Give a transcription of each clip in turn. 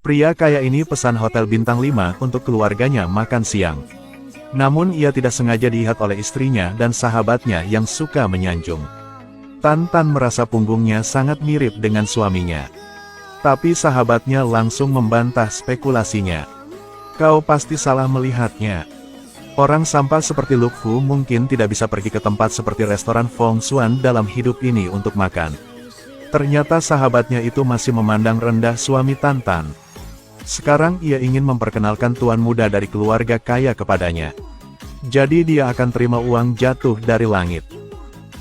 Pria kaya ini pesan hotel bintang 5 untuk keluarganya makan siang. Namun ia tidak sengaja dilihat oleh istrinya dan sahabatnya yang suka menyanjung. Tan Tan merasa punggungnya sangat mirip dengan suaminya. Tapi sahabatnya langsung membantah spekulasinya. Kau pasti salah melihatnya. Orang sampah seperti Luk Fu mungkin tidak bisa pergi ke tempat seperti restoran Fong Xuan dalam hidup ini untuk makan. Ternyata sahabatnya itu masih memandang rendah suami Tan Tan. Sekarang ia ingin memperkenalkan tuan muda dari keluarga kaya kepadanya. Jadi dia akan terima uang jatuh dari langit.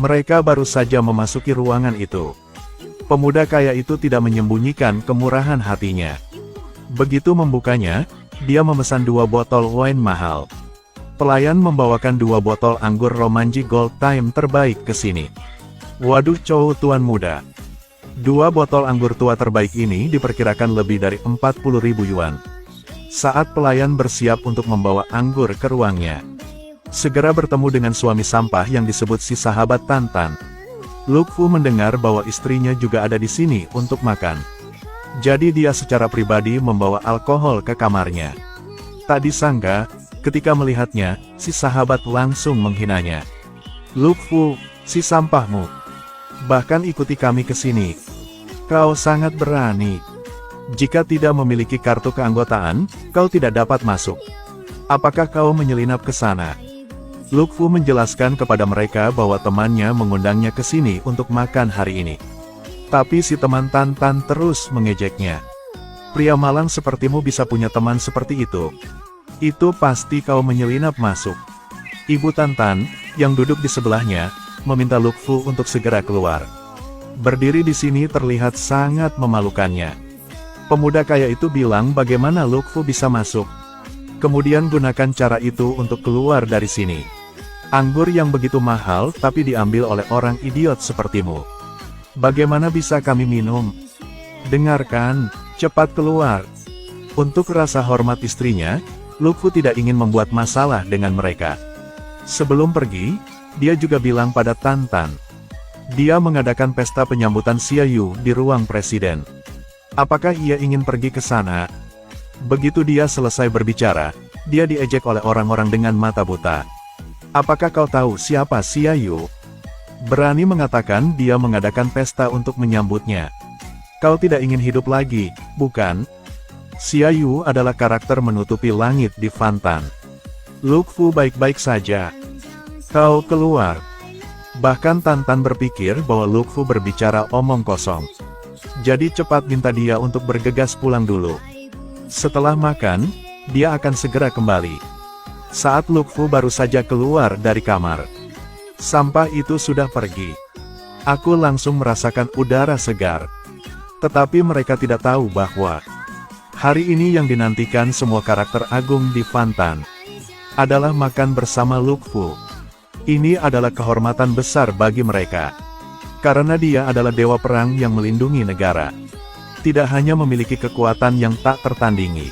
Mereka baru saja memasuki ruangan itu. Pemuda kaya itu tidak menyembunyikan kemurahan hatinya. Begitu membukanya, dia memesan 2 botol wine mahal. Pelayan membawakan 2 botol anggur Romanji Gold Time terbaik ke sini. Waduh Chow tuan muda. 2 botol anggur tua terbaik ini diperkirakan lebih dari 40.000 yuan. Saat pelayan bersiap untuk membawa anggur ke ruangnya, segera bertemu dengan suami sampah yang disebut si sahabat Tan Tan. Luk Fu mendengar bahwa istrinya juga ada di sini untuk makan. Jadi dia secara pribadi membawa alkohol ke kamarnya. Tak disangka, ketika melihatnya, si sahabat langsung menghinanya. Luk Fu, si sampahmu. Bahkan ikuti kami ke sini. Kau sangat berani. Jika tidak memiliki kartu keanggotaan, kau tidak dapat masuk. Apakah kau menyelinap ke sana? Luk Fu menjelaskan kepada mereka bahwa temannya mengundangnya ke sini untuk makan hari ini. Tapi si teman Tan Tan terus mengejeknya. Pria malang sepertimu bisa punya teman seperti itu. Itu pasti kau menyelinap masuk. Ibu Tan Tan, yang duduk di sebelahnya, meminta Luk Fu untuk segera keluar. Berdiri di sini terlihat sangat memalukannya. Pemuda kaya itu bilang bagaimana Luk Fu bisa masuk. Kemudian gunakan cara itu untuk keluar dari sini. Anggur yang begitu mahal tapi diambil oleh orang idiot sepertimu. Bagaimana bisa kami minum? Dengarkan, cepat keluar. Untuk rasa hormat istrinya, Luk Fu tidak ingin membuat masalah dengan mereka. Sebelum pergi, dia juga bilang pada Tan Tan. Dia mengadakan pesta penyambutan Xia Yu di ruang presiden. Apakah ia ingin pergi ke sana? Begitu dia selesai berbicara, dia diejek oleh orang-orang dengan mata buta. Apakah kau tahu siapa Xia Yu? Berani mengatakan dia mengadakan pesta untuk menyambutnya. Kau tidak ingin hidup lagi, bukan? Xia Yu adalah karakter menutupi langit di Fantan. Luk Fu baik-baik saja. Kau keluar. Bahkan Tan Tan berpikir bahwa Luk Fu berbicara omong kosong. Jadi cepat minta dia untuk bergegas pulang dulu. Setelah makan, dia akan segera kembali. Saat Luk Fu baru saja keluar dari kamar, sampah itu sudah pergi. Aku langsung merasakan udara segar. Tetapi mereka tidak tahu bahwa hari ini yang dinantikan semua karakter agung di Fantan adalah makan bersama Luk Fu. Ini adalah kehormatan besar bagi mereka. Karena dia adalah dewa perang yang melindungi negara. Tidak hanya memiliki kekuatan yang tak tertandingi.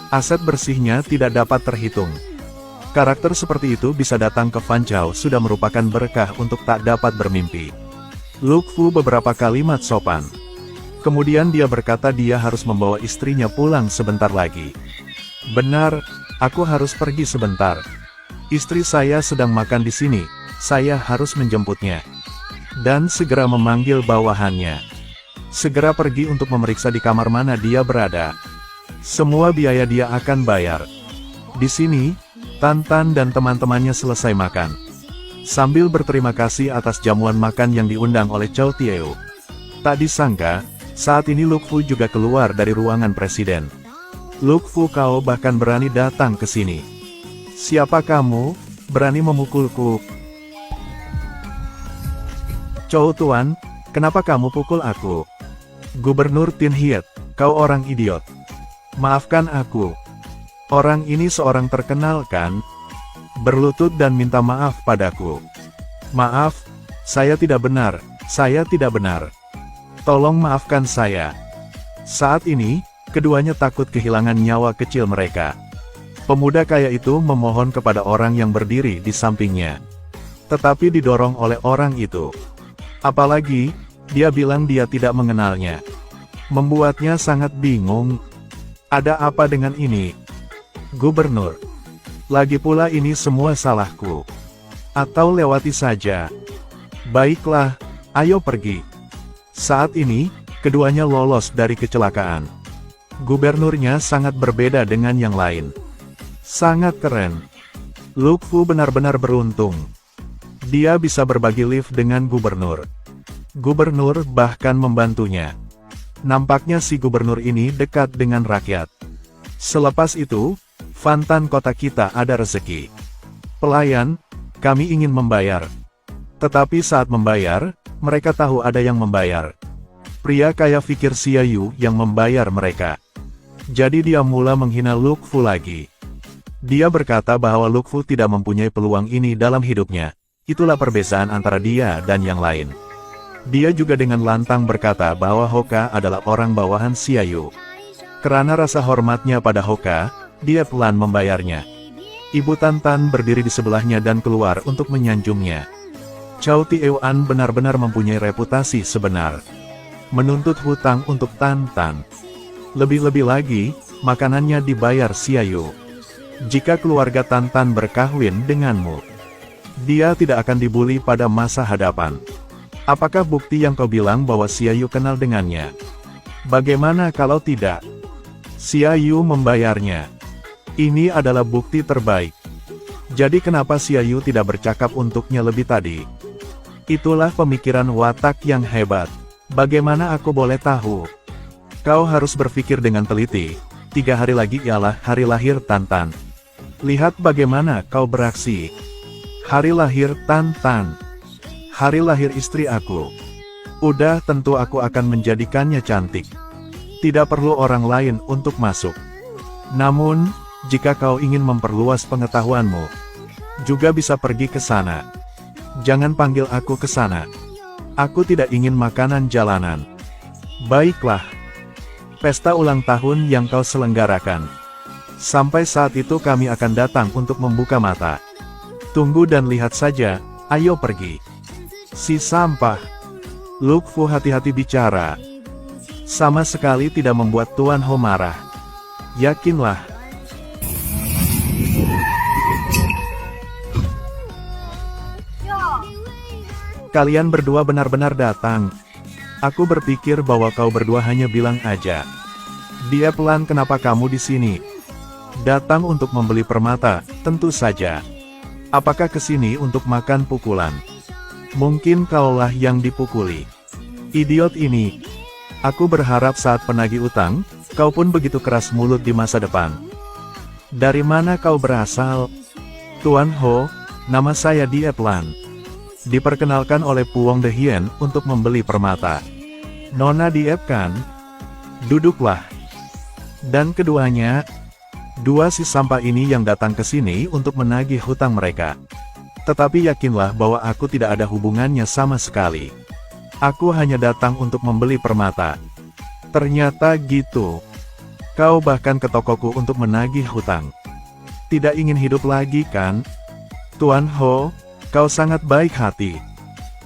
Aset bersihnya tidak dapat terhitung. Karakter seperti itu bisa datang ke Fan Zhao sudah merupakan berkah untuk tak dapat bermimpi. Luk Fu beberapa kalimat sopan. Kemudian dia berkata dia harus membawa istrinya pulang sebentar lagi. Benar, aku harus pergi sebentar. Istri saya sedang makan di sini, saya harus menjemputnya. Dan segera memanggil bawahannya. Segera pergi untuk memeriksa di kamar mana dia berada. Semua biaya dia akan bayar. Di sini, Tan Tan dan teman-temannya selesai makan. Sambil berterima kasih atas jamuan makan yang diundang oleh Chow Tieu. Tak disangka, saat ini Luk Fu juga keluar dari ruangan presiden. Luk Fu, kau bahkan berani datang ke sini. Siapa kamu, berani memukulku? Chow Tuan, kenapa kamu pukul aku? Gubernur Tin Hiet, kau orang idiot. Maafkan aku. Orang ini seorang terkenal kan? Berlutut dan minta maaf padaku. Maaf, saya tidak benar, saya tidak benar. Tolong maafkan saya. Saat ini, keduanya takut kehilangan nyawa kecil mereka. Pemuda kaya itu memohon kepada orang yang berdiri di sampingnya. Tetapi didorong oleh orang itu. Apalagi, dia bilang dia tidak mengenalnya. Membuatnya sangat bingung. Ada apa dengan ini? Gubernur. Lagi pula ini semua salahku. Atau lewati saja. Baiklah, ayo pergi. Saat ini, keduanya lolos dari kecelakaan. Gubernurnya sangat berbeda dengan yang lain. Sangat keren. Luk Fu benar-benar beruntung. Dia bisa berbagi lift dengan gubernur. Gubernur bahkan membantunya. Nampaknya si gubernur ini dekat dengan rakyat. Selepas itu, Fantan kota kita ada rezeki. Pelayan, kami ingin membayar. Tetapi saat membayar, mereka tahu ada yang membayar. Pria kaya pikir Xiaoyu yang membayar mereka. Jadi dia mula menghina Luk Fu lagi. Dia berkata bahwa Luk Fu tidak mempunyai peluang ini dalam hidupnya. Itulah perbedaan antara dia dan yang lain. Dia juga dengan lantang berkata bahwa Hoka adalah orang bawahan Xiaoyu. Karena rasa hormatnya pada Hoka, dia pelan membayarnya. Ibu Tantan berdiri di sebelahnya dan keluar untuk menyanjungnya. Chow Tiewan benar-benar mempunyai reputasi sebenar. Menuntut hutang untuk Tantan. Lebih-lebih lagi, makanannya dibayar Xiaoyu. Jika keluarga Tantan berkahwin denganmu, dia tidak akan dibuli pada masa hadapan. Apakah bukti yang kau bilang bahwa Xiaoyu kenal dengannya? Bagaimana kalau tidak? Xiaoyu membayarnya. Ini adalah bukti terbaik. Jadi kenapa Xiaoyu tidak bercakap untuknya lebih tadi? Itulah pemikiran watak yang hebat. Bagaimana aku boleh tahu? Kau harus berpikir dengan teliti. 3 hari lagi ialah hari lahir Tantan. Lihat bagaimana kau beraksi. Hari lahir Tantan. Hari lahir istri aku. Udah tentu aku akan menjadikannya cantik. Tidak perlu orang lain untuk masuk. Namun, jika kau ingin memperluas pengetahuanmu, juga bisa pergi ke sana. Jangan panggil aku ke sana. Aku tidak ingin makanan jalanan. Baiklah. Pesta ulang tahun yang kau selenggarakan. Sampai saat itu kami akan datang untuk membuka mata. Tunggu dan lihat saja, ayo pergi. Si sampah. Luk Fu hati-hati bicara. Sama sekali tidak membuat Tuan Ho marah. Yakinlah. Kalian berdua benar-benar datang. Aku berpikir bahwa kau berdua hanya bilang aja. Dia pelan, kenapa kamu di sini? Datang untuk membeli permata, tentu saja. Apakah ke sini untuk makan pukulan? Mungkin kaulah yang dipukuli. Idiot ini. Aku berharap saat penagih utang, kau pun begitu keras mulut di masa depan. Dari mana kau berasal? Tuan Ho, nama saya Die Plan. Diperkenalkan oleh Puong De Hien untuk membeli permata. Nona Die kan? Duduklah. Dan keduanya, dua si sampah ini yang datang ke sini untuk menagih hutang mereka. Tetapi yakinlah bahwa aku tidak ada hubungannya sama sekali. Aku hanya datang untuk membeli permata. Ternyata gitu. Kau bahkan ke tokoku untuk menagih hutang. Tidak ingin hidup lagi kan? Tuan Ho, kau sangat baik hati.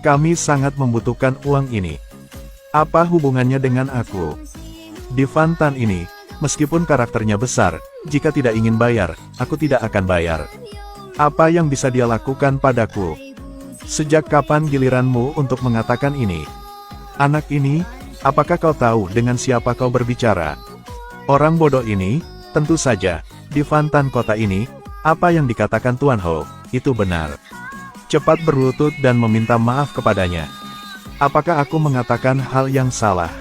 Kami sangat membutuhkan uang ini. Apa hubungannya dengan aku? Di Fantan ini, meskipun karakternya besar, jika tidak ingin bayar, aku tidak akan bayar. Apa yang bisa dia lakukan padaku? Sejak kapan giliranmu untuk mengatakan ini? Anak ini, apakah kau tahu dengan siapa kau berbicara? Orang bodoh ini, tentu saja, di Fantan kota ini, apa yang dikatakan Tuan Ho, itu benar. Cepat berlutut dan meminta maaf kepadanya. Apakah aku mengatakan hal yang salah?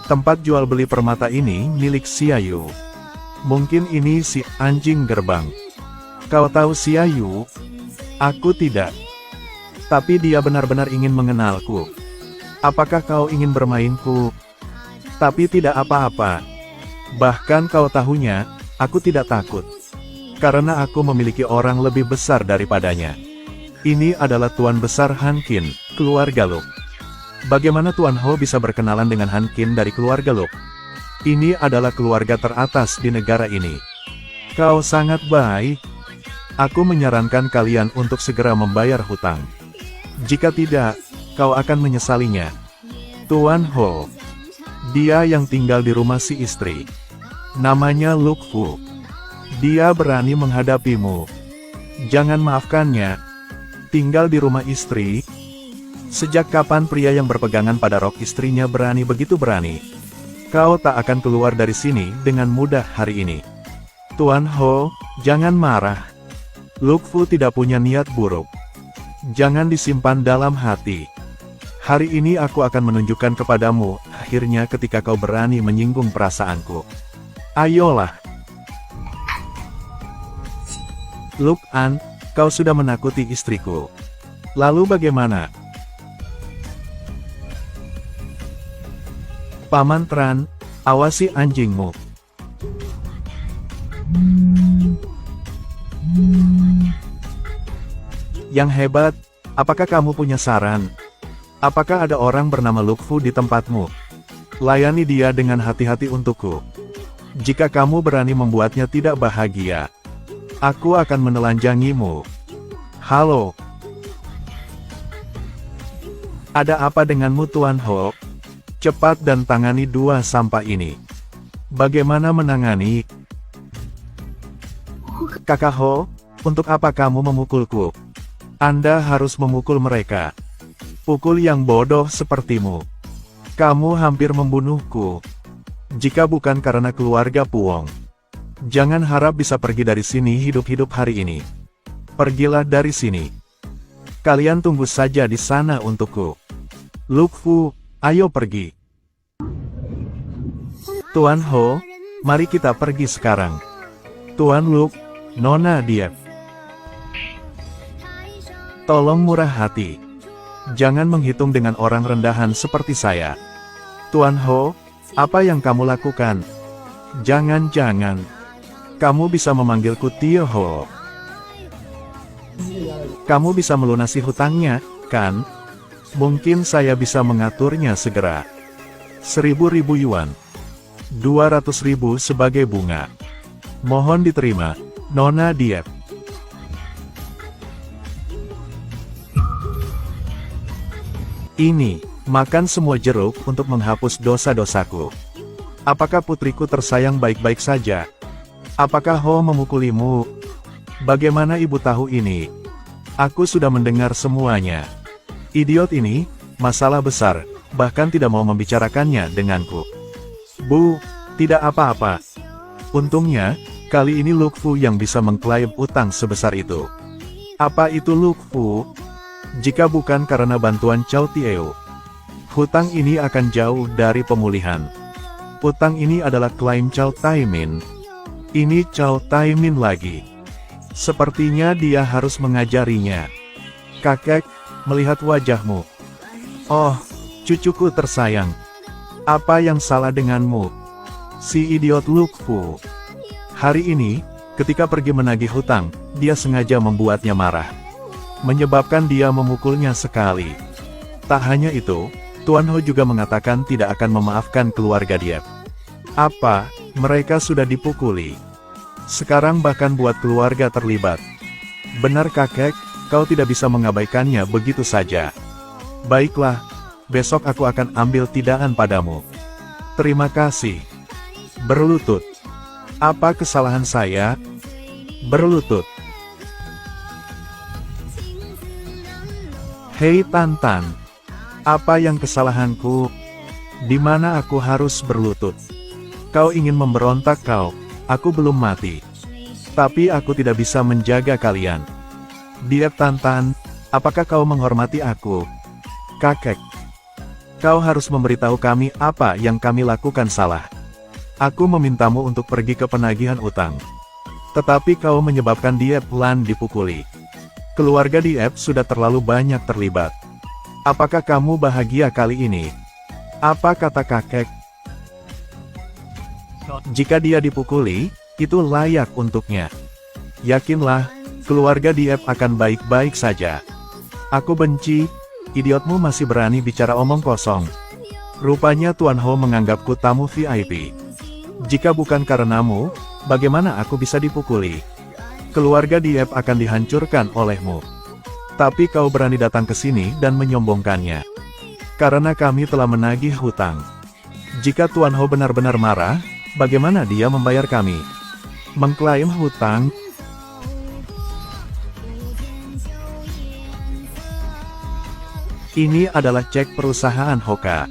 Tempat jual beli permata ini milik Xiaoyu. Mungkin ini si anjing gerbang. Kau tahu Xiaoyu? Aku tidak. Tapi dia benar-benar ingin mengenalku. Apakah kau ingin bermainku? Tapi tidak apa-apa. Bahkan kau tahunya, aku tidak takut. Karena aku memiliki orang lebih besar daripadanya. Ini adalah Tuan Besar Hankin, keluarga Luk. Bagaimana Tuan Ho bisa berkenalan dengan Hankin dari keluarga Luk? Ini adalah keluarga teratas di negara ini. Kau sangat baik. Aku menyarankan kalian untuk segera membayar hutang. Jika tidak, kau akan menyesalinya. Tuan Ho. Dia yang tinggal di rumah si istri. Namanya Luk Fu. Dia berani menghadapimu. Jangan maafkannya. Tinggal di rumah istri. Sejak kapan pria yang berpegangan pada rok istrinya berani begitu berani? Kau tak akan keluar dari sini dengan mudah hari ini. Tuan Ho, jangan marah. Luk Fu tidak punya niat buruk. Jangan disimpan dalam hati. Hari ini aku akan menunjukkan kepadamu, akhirnya ketika kau berani menyinggung perasaanku. Ayolah. Luk An, kau sudah menakuti istriku. Lalu bagaimana? Paman Tran, awasi anjingmu. Yang hebat, apakah kamu punya saran? Apakah ada orang bernama Luk Fu di tempatmu? Layani dia dengan hati-hati untukku. Jika kamu berani membuatnya tidak bahagia, aku akan menelanjangimu. Halo. Ada apa denganmu Tuan Ho? Cepat dan tangani dua sampah ini. Bagaimana menangani? Kakak Ho, untuk apa kamu memukulku? Anda harus memukul mereka. Pukul yang bodoh sepertimu. Kamu hampir membunuhku. Jika bukan karena keluarga Puong, jangan harap bisa pergi dari sini hidup-hidup hari ini. Pergilah dari sini. Kalian tunggu saja di sana untukku. Luk Fu, ayo pergi. Tuan Ho, mari kita pergi sekarang. Tuan Luk, Nona Diep. Tolong murah hati. Jangan menghitung dengan orang rendahan seperti saya. Tuan Ho, apa yang kamu lakukan? Jangan-jangan kamu bisa memanggilku Tio Ho. Kamu bisa melunasi hutangnya, kan? Mungkin saya bisa mengaturnya segera. 1.000 yuan. 200.000 sebagai bunga. Mohon diterima, Nona Diep. Ini, makan semua jeruk untuk menghapus dosa-dosaku. Apakah putriku tersayang baik-baik saja? Apakah Ho memukulimu? Bagaimana ibu tahu ini? Aku sudah mendengar semuanya. Idiot ini, masalah besar, bahkan tidak mau membicarakannya denganku. Bu, tidak apa-apa. Untungnya, kali ini Luk Fu yang bisa mengklaim utang sebesar itu. Apa itu Luk Fu? Jika bukan karena bantuan Chow Tieo, hutang ini akan jauh dari pemulihan. Utang ini adalah klaim Chow Taimin. Ini Chow Taimin lagi. Sepertinya dia harus mengajarinya. Kakek, melihat wajahmu. Oh, cucuku tersayang. Apa yang salah denganmu? Si idiot Luk Fu. Hari ini, ketika pergi menagih hutang, dia sengaja membuatnya marah. Menyebabkan dia memukulnya sekali. Tak hanya itu, Tuan Ho juga mengatakan tidak akan memaafkan keluarga Diep. Apa, mereka sudah dipukuli? Sekarang bahkan buat keluarga terlibat. Benar kakek, kau tidak bisa mengabaikannya begitu saja. Baiklah, besok aku akan ambil tidaan padamu. Terima kasih. Berlutut. Apa kesalahan saya? Berlutut. Hei Tantan. Apa yang kesalahanku? Di mana aku harus berlutut? Kau ingin memberontak kau? Aku belum mati. Tapi aku tidak bisa menjaga kalian. Diep Tantan, apakah kau menghormati aku? Kakek. Kau harus memberitahu kami apa yang kami lakukan salah. Aku memintamu untuk pergi ke penagihan utang. Tetapi kau menyebabkan Diep Lan dipukuli. Keluarga Diep sudah terlalu banyak terlibat. Apakah kamu bahagia kali ini? Apa kata kakek? Jika dia dipukuli, itu layak untuknya. Yakinlah, keluarga Diep akan baik-baik saja. Aku benci, idiotmu masih berani bicara omong kosong. Rupanya Tuan Ho menganggapku tamu VIP. Jika bukan karenamu, bagaimana aku bisa dipukuli? Keluarga Diep akan dihancurkan olehmu. Tapi kau berani datang ke sini dan menyombongkannya. Karena kami telah menagih hutang. Jika Tuan Ho benar-benar marah, Bagaimana dia membayar kami? Mengklaim hutang? Ini adalah cek perusahaan Hoka.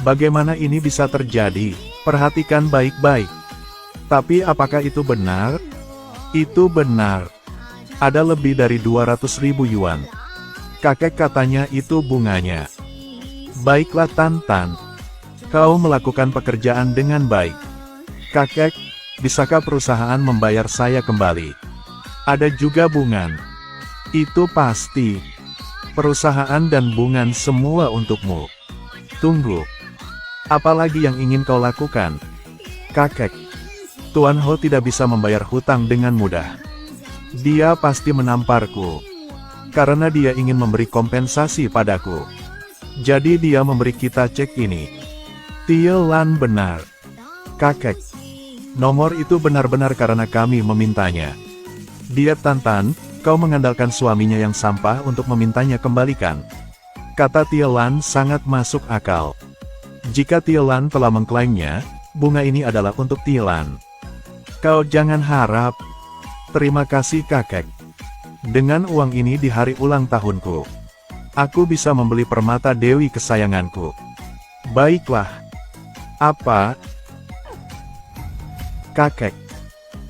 Bagaimana ini bisa terjadi? Perhatikan baik-baik. Tapi apakah itu benar? Itu benar. Ada lebih dari 200.000 yuan. Kakek katanya itu bunganya. Baiklah Tan. Kau melakukan pekerjaan dengan baik. Kakek, bisakah perusahaan membayar saya kembali? Ada juga bungan. Itu pasti. Perusahaan dan bungan semua untukmu. Tunggu. Apalagi yang ingin kau lakukan? Kakek. Tuan Ho tidak bisa membayar hutang dengan mudah. Dia pasti menamparku. Karena dia ingin memberi kompensasi padaku. Jadi dia memberi kita cek ini. Tie Lan benar. Kakek. Nomor itu benar-benar karena kami memintanya. Dia Tan, kau mengandalkan suaminya yang sampah untuk memintanya kembalikan. Kata Tie Lan sangat masuk akal. Jika Tie Lan telah mengklaimnya, bunga ini adalah untuk Tie Lan. Kau jangan harap. Terima kasih kakek. Dengan uang ini di hari ulang tahunku, aku bisa membeli permata Dewi kesayanganku. Baiklah. Apa? Kakek.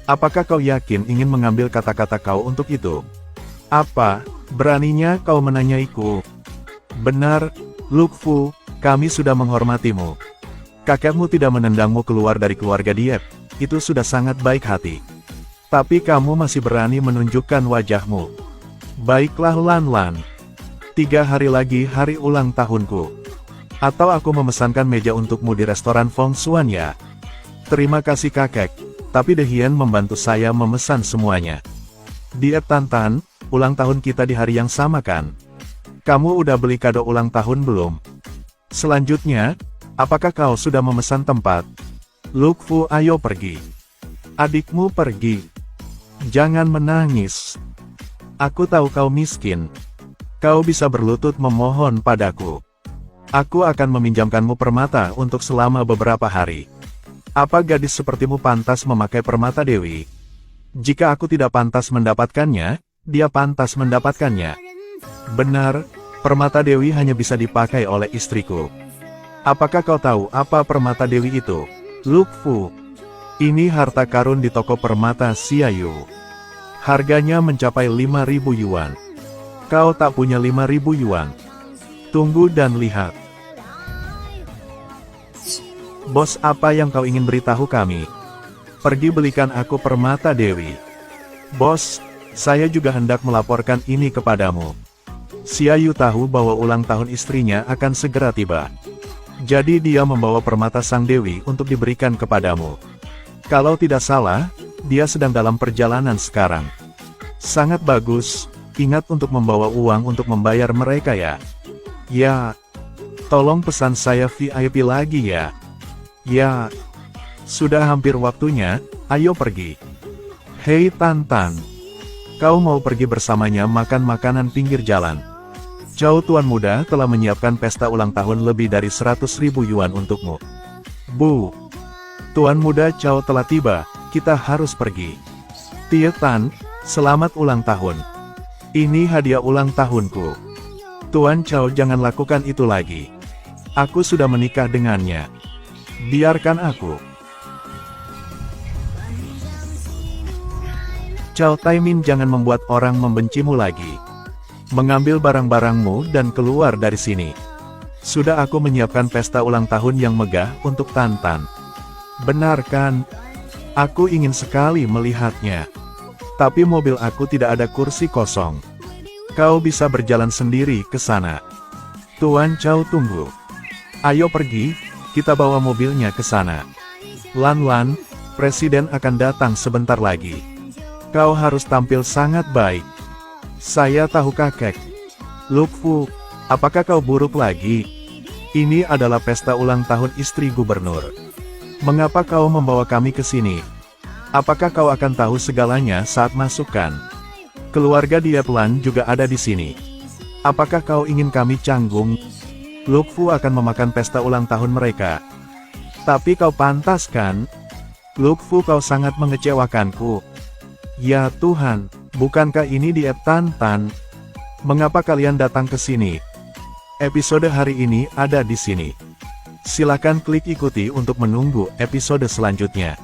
Apakah kau yakin ingin mengambil kata-kata kau untuk itu? Apa, beraninya kau menanyaiku? Benar, Luk Fu, kami sudah menghormatimu. Kakekmu tidak menendangmu keluar dari keluarga Diep, itu sudah sangat baik hati. Tapi kamu masih berani menunjukkan wajahmu. Baiklah Lan. 3 hari lagi hari ulang tahunku. Atau aku memesankan meja untukmu di restoran Feng Xuan ya? Terima kasih kakek. Tapi De Hien membantu saya memesan semuanya. Diep Tan, ulang tahun kita di hari yang sama kan? Kamu udah beli kado ulang tahun belum? Selanjutnya, apakah kau sudah memesan tempat? Luk Fu ayo pergi. Adikmu pergi. Jangan menangis. Aku tahu kau miskin. Kau bisa berlutut memohon padaku. Aku akan meminjamkanmu permata untuk selama beberapa hari. Apa gadis sepertimu pantas memakai permata Dewi? Jika aku tidak pantas mendapatkannya, dia pantas mendapatkannya. Benar, permata Dewi hanya bisa dipakai oleh istriku. Apakah kau tahu apa permata Dewi itu? Luk Fu. Ini harta karun di toko permata Xiaoyu. Harganya mencapai 5.000 yuan. Kau tak punya 5.000 yuan. Tunggu dan lihat. Bos, apa yang kau ingin beritahu kami? Pergi belikan aku permata Dewi. Bos, saya juga hendak melaporkan ini kepadamu. Xiaoyu tahu bahwa ulang tahun istrinya akan segera tiba. Jadi dia membawa permata Sang Dewi untuk diberikan kepadamu. Kalau tidak salah, dia sedang dalam perjalanan sekarang. Sangat bagus, ingat untuk membawa uang untuk membayar mereka ya. Ya, tolong pesan saya VIP lagi ya. Ya, sudah hampir waktunya, ayo pergi. Hei Tan, kau mau pergi bersamanya makan makanan pinggir jalan. Chow Tuan Muda telah menyiapkan pesta ulang tahun lebih dari 100.000 yuan untukmu. Bu, Tuan Muda Chow telah tiba, kita harus pergi. Tie Tan, selamat ulang tahun. Ini hadiah ulang tahunku. Tuan Chow jangan lakukan itu lagi. Aku sudah menikah dengannya. Biarkan aku. Chow Taimin jangan membuat orang membencimu lagi. Mengambil barang-barangmu dan keluar dari sini. Sudah aku menyiapkan pesta ulang tahun yang megah untuk Tan. Benar kan? Aku ingin sekali melihatnya. Tapi mobil aku tidak ada kursi kosong. Kau bisa berjalan sendiri ke sana. Tuan Chow tunggu. Ayo pergi. Kita bawa mobilnya ke sana. Lan, Presiden akan datang sebentar lagi. Kau harus tampil sangat baik. Saya tahu kakek. Luk Fu, apakah kau buruk lagi? Ini adalah pesta ulang tahun istri gubernur. Mengapa kau membawa kami ke sini? Apakah kau akan tahu segalanya saat masukkan? Keluarga Diep Lan juga ada di sini. Apakah kau ingin kami canggung? Luk Fu akan memakan pesta ulang tahun mereka. Tapi kau pantas kan? Lukfu, kau sangat mengecewakanku. Ya Tuhan, bukankah ini diet Tan Tan? Mengapa kalian datang ke sini? Episode hari ini ada di sini. Silakan klik ikuti untuk menunggu episode selanjutnya.